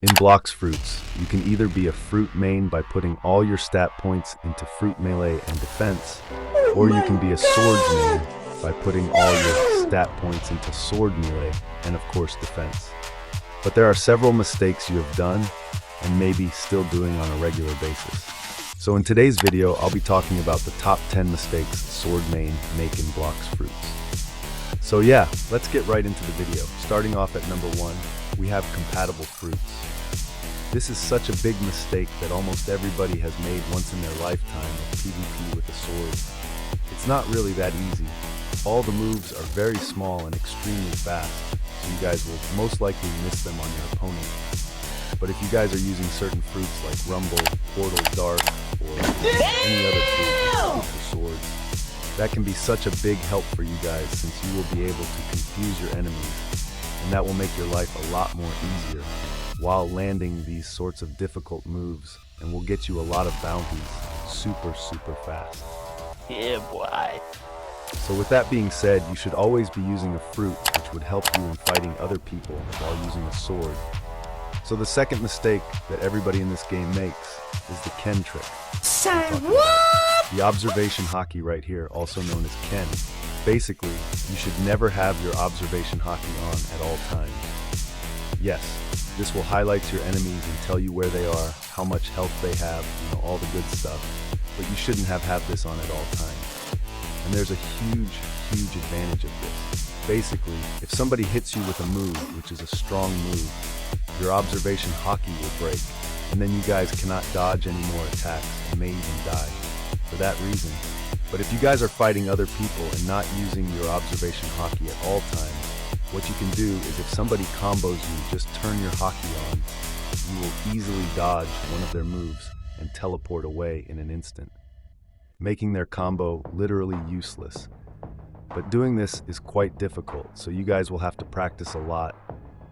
In Blox Fruits, you can either be a fruit main by putting all your stat points into fruit melee and defense, or you can be a swords main by putting all your stat points into sword melee and of course defense. But there are several mistakes you have done and maybe still doing on a regular basis. So in today's video, I'll be talking about the top 10 mistakes sword main make in Blox Fruits. So yeah, let's get right into the video. Starting off at number 1, we have compatible fruits. This is such a big mistake that almost everybody has made once in their lifetime of PvP with a sword. It's not really that easy. All the moves are very small and extremely fast, so you guys will most likely miss them on your opponent. But if you guys are using certain fruits like Rumble, Portal, Dark, or any other fruit for swords, that can be such a big help for you guys since you will be able to confuse your enemies, and that will make your life a lot more easier while landing these sorts of difficult moves, and will get you a lot of bounties super fast. Yeah, boy. So with that being said, you should always be using a fruit which would help you in fighting other people while using a sword. So the second mistake that everybody in this game makes is the Ken trick. Say what? The observation hockey right here, also known as Ken. Basically, you should never have your observation hockey on at all times. Yes, this will highlight your enemies and tell you where they are, how much health they have, all the good stuff. But you shouldn't have this on at all times. And there's a huge advantage of this. Basically, if somebody hits you with a move, which is a strong move, your observation hockey will break, and then you guys cannot dodge any more attacks and may even die for that reason. But if you guys are fighting other people and not using your observation hockey at all times, what you can do is if somebody combos you, just turn your hockey on. You will easily dodge one of their moves and teleport away in an instant, making their combo literally useless. But doing this is quite difficult, so you guys will have to practice a lot.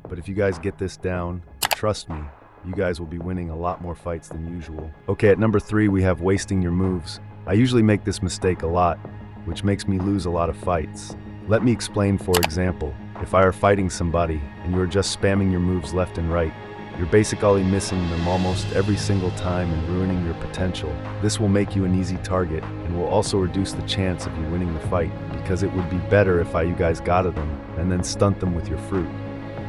But if you guys get this down, trust me, you guys will be winning a lot more fights than usual. Okay, at number 3, we have wasting your moves. I usually make this mistake a lot, which makes me lose a lot of fights. Let me explain. For example, if I are fighting somebody and you are just spamming your moves left and right, you're basically missing them almost every single time and ruining your potential. This will make you an easy target and will also reduce the chance of you winning the fight, because it would be better if you guys got them and then stunt them with your fruit.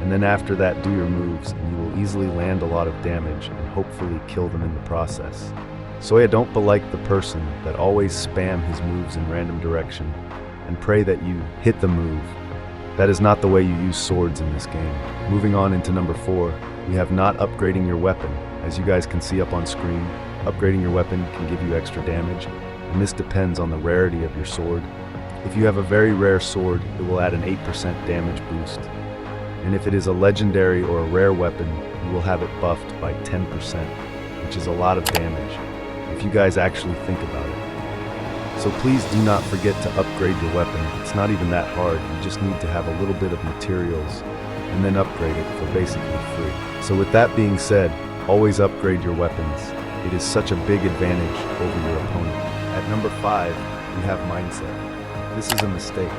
And then after that, do your moves, and you will easily land a lot of damage and hopefully kill them in the process. So yeah, don't be like the person that always spam his moves in random direction and pray that you hit the move. That is not the way you use swords in this game. Moving on into number 4, we have not upgrading your weapon. As you guys can see up on screen, upgrading your weapon can give you extra damage, and this depends on the rarity of your sword. If you have a very rare sword, it will add an 8% damage boost. And if it is a legendary or a rare weapon, you will have it buffed by 10%, which is a lot of damage, if you guys actually think about it. So please do not forget to upgrade your weapon. It's not even that hard. You just need to have a little bit of materials and then upgrade it for basically free. So with that being said, always upgrade your weapons. It is such a big advantage over your opponent. At number 5, we have mindset. This is a mistake,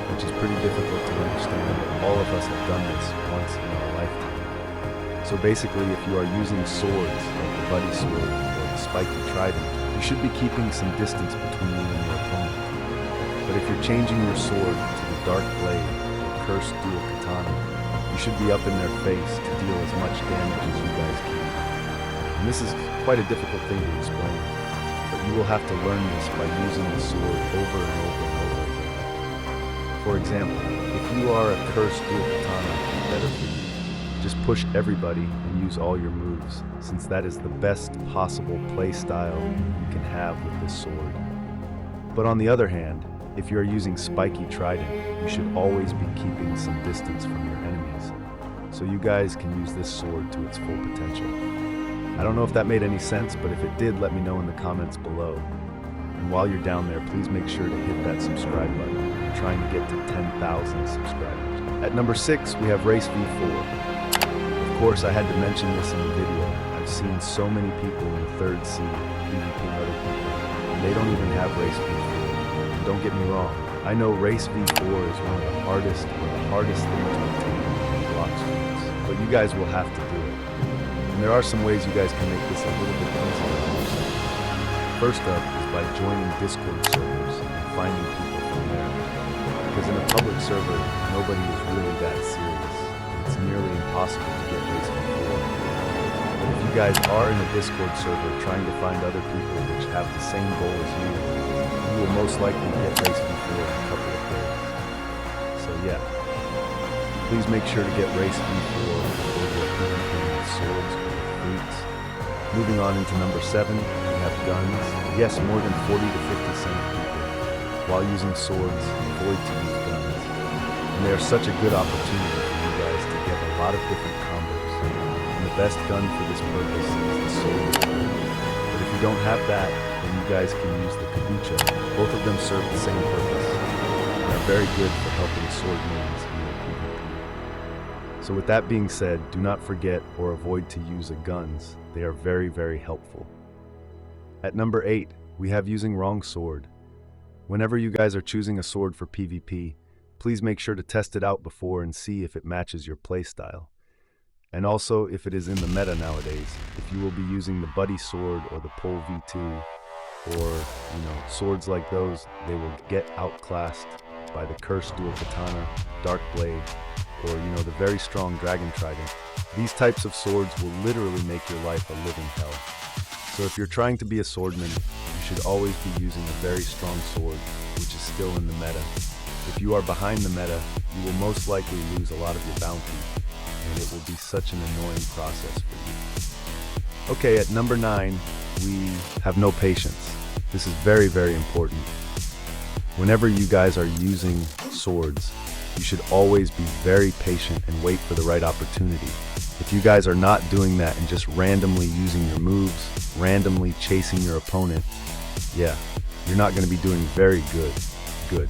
which is pretty difficult to understand, but all of us have done this once in our lifetime. So basically, if you are using swords, like the buddy sword or the spiky trident, you should be keeping some distance between you and your opponent. But if you're changing your sword to the dark blade or cursed dual katana, you should be up in their face to deal as much damage as you guys can. And this is quite a difficult thing to explain, but you will have to learn this by using the sword over and over and over again. For example, if you are a cursed dual katana, it's better for you. Just push everybody and use all your moves, since that is the best possible play style you can have with this sword. But on the other hand, if you are using spiky trident, you should always be keeping some distance from your enemies, so you guys can use this sword to its full potential. I don't know if that made any sense, but if it did, let me know in the comments below. And while you're down there, please make sure to hit that subscribe button. We're trying to get to 10,000 subscribers. At number 6, we have Race V4. Of course, I had to mention this in the video. I've seen so many people in the 3rd sea PvPing other people, and they don't even have Race V4. And don't get me wrong, I know Race V4 is one of the hardest things to obtain in Blox Fruits, but you guys will have to do it. And there are some ways you guys can make this a little bit easier on yourself. First up is by joining Discord servers and finding people from there. Because in a public server, nobody is really that serious, and it's nearly impossible to get race before. But if you guys are in a Discord server trying to find other people which have the same goal as you will most likely get race before in a couple of days. So yeah, please make sure to get race before you're playing with swords or fruits. Moving on into number 7, we have guns. Yes, more than 40 to 50% of people, while using swords, avoid to use guns. And they are such a good opportunity for you guys to get a lot of different combos. And the best gun for this purpose is the sword. But if you don't have that, then you guys can use the kabucha. Both of them serve the same purpose and are very good for helping swordmains in your PvP. So with that being said, do not forget or avoid to use the guns. They are very, very helpful. At number 8, we have using wrong sword. Whenever you guys are choosing a sword for PvP, please make sure to test it out before and see if it matches your playstyle. And also if it is in the meta nowadays, if you will be using the buddy sword or the pole V2, or swords like those, they will get outclassed by the cursed dual katana, dark blade, or the very strong dragon trident. These types of swords will literally make your life a living hell. So if you're trying to be a swordman, you should always be using a very strong sword, which is still in the meta. If you are behind the meta, you will most likely lose a lot of your bounty, and it will be such an annoying process for you. Okay, at number 9, we have no patience. This is very, very important. Whenever you guys are using swords, you should always be very patient and wait for the right opportunity. If you guys are not doing that and just randomly using your moves, randomly chasing your opponent, yeah, you're not going to be doing very good.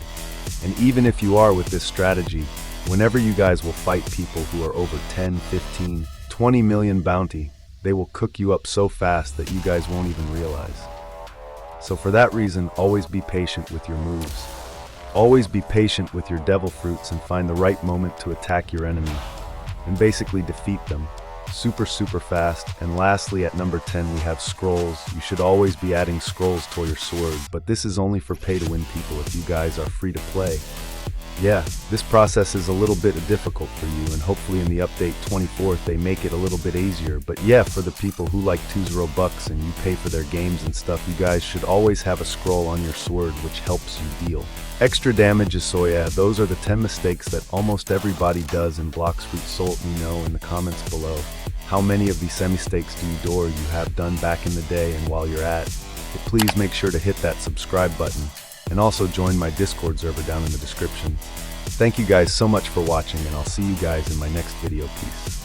And even if you are with this strategy, whenever you guys will fight people who are over 10, 15, 20 million bounty, they will cook you up so fast that you guys won't even realize. So for that reason, always be patient with your moves. Always be patient with your devil fruits and find the right moment to attack your enemy and basically defeat them super fast. And lastly, at number 10, we have scrolls. You should always be adding scrolls to your sword, but this is only for pay-to-win people if you guys are free to play. Yeah, this process is a little bit difficult for you, and hopefully in the update 24th they make it a little bit easier. But yeah, for the people who like 2 bucks and you pay for their games and stuff, you guys should always have a scroll on your sword which helps you deal extra damage. So yeah, those are the 10 mistakes that almost everybody does in Blox Fruits. So let me know in the comments below how many of these mistakes you have done back in the day. And while you're at it, please make sure to hit that subscribe button and also join my Discord server down in the description. Thank you guys so much for watching, and I'll see you guys in my next video. Peace.